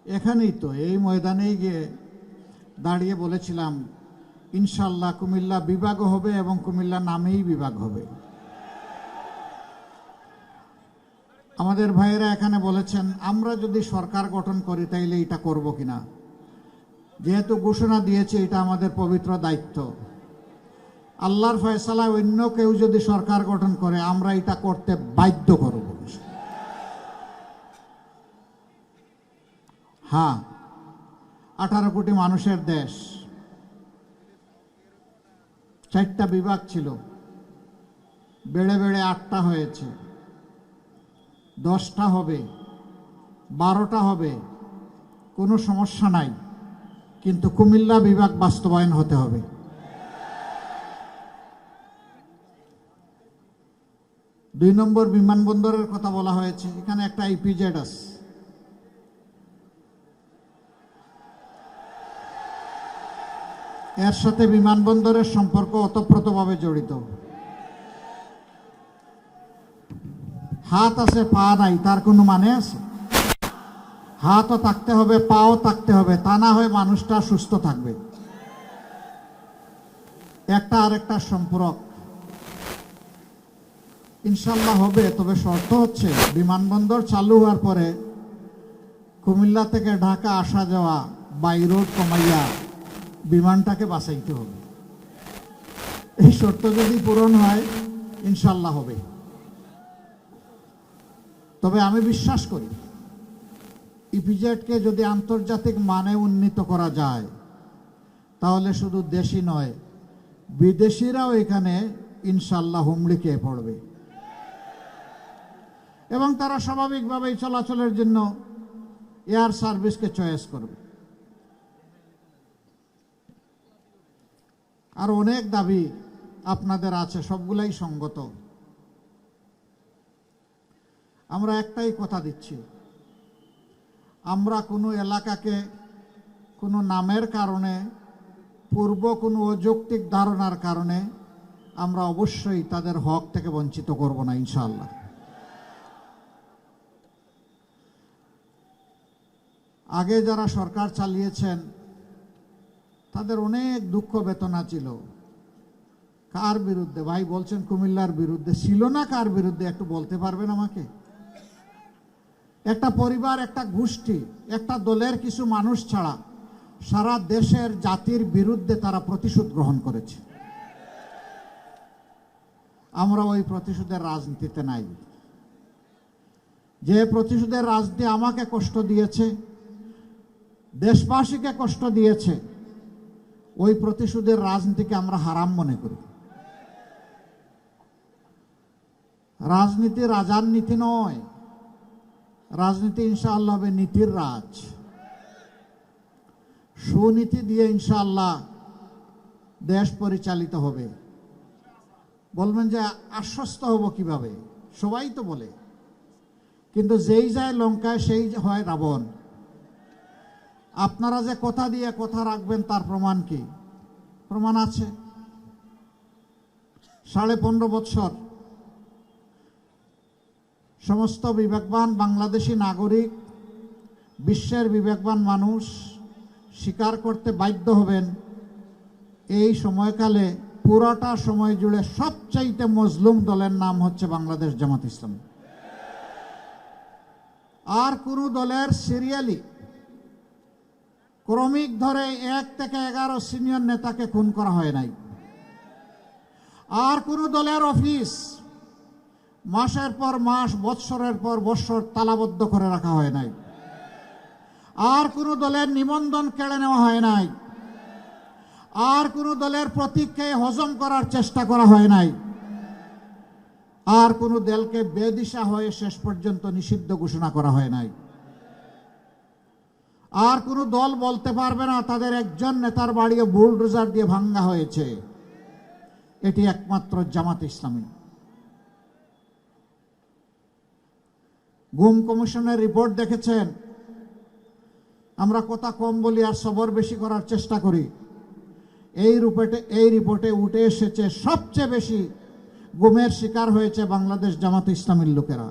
এখানেই তো এই ময়দানেই গিয়ে দাঁড়িয়ে বলেছিলাম ইনশাআল্লাহ কুমিল্লা বিভাগ হবে এবং কুমিল্লা নামেই বিভাগ হবে। আমাদের ভাইয়েরা এখানে বলেছেন আমরা যদি সরকার গঠন করি তাইলে এটা করব কিনা। যেহেতু ঘোষণা দিয়েছে এটা আমাদের পবিত্র দায়িত্ব। আল্লাহর ফয়সালা অন্য কেউ যদি সরকার গঠন করে আমরা এটা করতে বাধ্য করব। হ্যাঁ, 18 কোটি মানুষের দেশ, 4টা বিভাগ ছিল, বেড়ে বেড়ে 8টা হয়েছে, 10টা হবে, 12টা হবে, কোনো সমস্যা নাই, কিন্তু কুমিল্লা বিভাগ বাস্তবায়ন হতে হবে। দুই নম্বর বিমানবন্দরের কথা বলা হয়েছে। এখানে একটা ইপিজেড আছে, এর সাথে বিমানবন্দরের সম্পর্ক ওতপ্রোতভাবে জড়িত। হাত আছে পা নাই তার কোনো মানে আছে? হাতও থাকতে হবে, পাও থাকতে হবে, তা না হয় মানুষটা সুস্থ থাকবে। একটা আরেকটা সম্পর্ক ইনশাল্লাহ হবে, তবে শর্ত হচ্ছে বিমানবন্দর চালু হওয়ার পরে কুমিল্লা থেকে ঢাকা আসা যাওয়া বাই রোড কমাইয়া বিমানটাকে বাঁচাইতে হবে। এই শর্ত যদি পূরণ হয় ইনশাল্লাহ হবে। তবে আমি বিশ্বাস করি ইপিজেডকে যদি আন্তর্জাতিক মানে উন্নীত করা যায় তাহলে শুধু দেশি নয় বিদেশিরাও এখানে ইনশাল্লাহ হুমড়ি খেয়ে পড়বে এবং তারা স্বাভাবিকভাবেই চলাচলের জন্য এয়ার সার্ভিসকে চয়েস করবে। আর অনেক দাবি আপনাদের আছে, সবগুলাই সঙ্গত। আমরা একটাই কথা দিচ্ছি, আমরা কোনো এলাকাকে কোনো নামের কারণে, পূর্ব কোনো অযৌক্তিক ধারণার কারণে আমরা অবশ্যই তাদের হক থেকে বঞ্চিত করব না ইনশাআল্লাহ। আগে যারা সরকার চালিয়েছেন তাদের অনেক দুঃখ বেদনা ছিল। কার বিরুদ্ধে? ভাই বলছেন কুমিল্লার বিরুদ্ধে, ছিল না কার বিরুদ্ধে একটু বলতে পারবেন আমাকে? একটা পরিবার, একটা গোষ্ঠী, একটা দলের কিছু মানুষ ছাড়া সারা দেশের জাতির বিরুদ্ধে তারা প্রতিশোধ গ্রহণ করেছে। আমরা ওই প্রতিশোধের রাজনীতিতে নাই। যে প্রতিশোধের রাজনীতি আমাকে কষ্ট দিয়েছে, দেশবাসীকে কষ্ট দিয়েছে, ওই প্রতিশোধের রাজনীতিকে আমরা হারাম মনে করি। রাজনীতি রাজার নীতি নয়, রাজনীতি ইনশাআল্লাহ হবে নীতির রাজ। সুনীতি দিয়ে ইনশাআল্লাহ দেশ পরিচালিত হবে। বলবেন যে আশ্বস্ত হব কিভাবে? সবাই তো বলে, কিন্তু যেই যায় লঙ্কায় সেই হয় রাবণ। আপনারা যে কথা দিয়ে কথা রাখবেন তার প্রমাণ কি? প্রমাণ আছে। 15.5 বছর সমস্ত বিবেকবান বাংলাদেশি নাগরিক, বিশ্বের বিবেকবান মানুষ স্বীকার করতে বাধ্য হবেন এই সময়কালে পুরোটা সময় জুড়ে সবচাইতে মজলুম দলের নাম হচ্ছে বাংলাদেশ জামাত ইসলামী। আর কোন দলের সিরিয়ালি ক্রমিক ধরে 1 থেকে 11 সিনিয়র নেতাকে খুন করা হয় নাই। আর কোন দলের অফিস মাসের পর মাস, বৎসরের পর বৎসর তালাবদ্ধ করে রাখা হয় নাই। আর কোন দলের নিবন্ধন কেড়ে নেওয়া হয় নাই। আর কোন দলের প্রতীককে হজম করার চেষ্টা করা হয় নাই। আর কোন দলকে বেদিশা হয়ে শেষ পর্যন্ত নিষিদ্ধ ঘোষণা করা হয় নাই। আর কোন দল বলতে পারবে না তাদের একজন নেতার বাড়িও বুলডোজার দিয়ে ভাঙ্গা হয়েছে। এটি একমাত্র জামাত ইসলামী। গুম কমিশনের রিপোর্ট দেখেছেন। আমরা কথা কম বলি আর সবর বেশি করার চেষ্টা করি। এই রিপোর্টে উঠে এসেছে সবচেয়ে বেশি গুমের শিকার হয়েছে বাংলাদেশ জামাত ইসলামীর লোকেরা।